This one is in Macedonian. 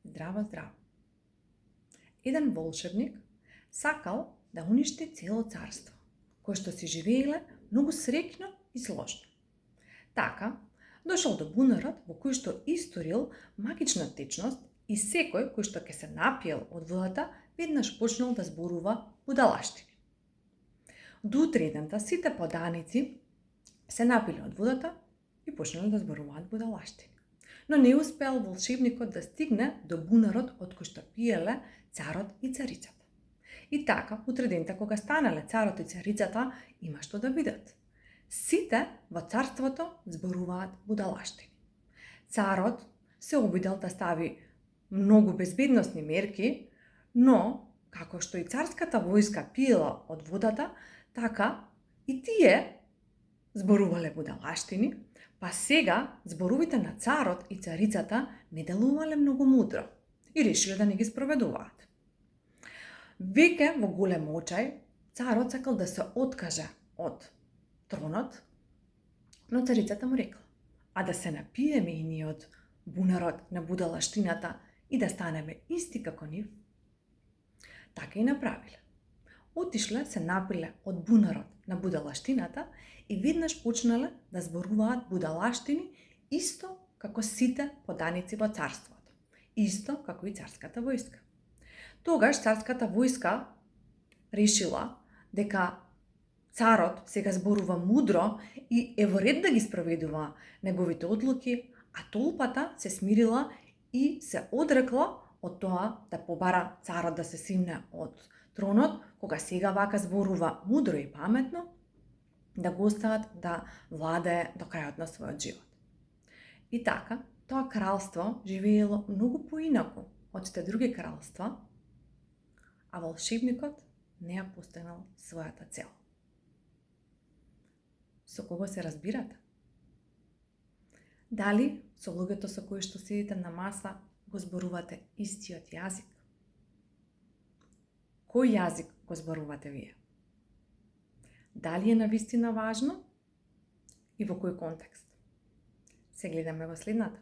Здраво, здраво. Еден волшебник сакал да уништи цело царство, кое што си живееле многу среќно и сложно. Така, дошол до бунарот во кој што историл магична течност и секој кој што ќе се напиел од водата, веднаш почнал да зборува будалаштини. До утредента сите поданици се напиле од водата и почнале да зборуваат будалаштини. Но не успеал волшебникот да стигне до бунарот од кој што пиеле царот и царицата. И така, утредента кога станале царот и царицата, има што да видат. Сите во царството зборуваат будалаштини. Царот се обидел да стави многу безбедносни мерки, но како што и царската војска пиела од водата, така и тие зборувале будалаштини, па сега зборувите на царот и царицата не делувале многу мудро и решиле да не ги спроведуваат. Веќе во голем очај, царот сакал да се откаже од тронот, но царицата му рекла: а да се напиеме и ние од бунарот на будалаштината и да станеме исти како нив. Така и направиле. Отишле, се напиле од бунарот на будалаштината и веднаш почнале да зборуваат будалаштини исто како сите поданици во царството, исто како и царската војска. Тогаш царската војска решила дека царот сега зборува мудро и е во ред да ги спроведува неговите одлуки, а толпата се смирила и се одрекла од тоа да побара царот да се симне од тронот, кога сега вака зборува мудро и паметно, да го остават да владее до крајот на својот живот. И така, тоа кралство живеело многу поинаку од сите други кралства, а волшебникот не ја постигнал својата цел. Со кого се разбирате? Дали со луѓето со кои што седите на маса го зборувате истиот јазик? Кој јазик го зборувате вие? Дали е навистина важно и во кој контекст? Се гледаме во следната.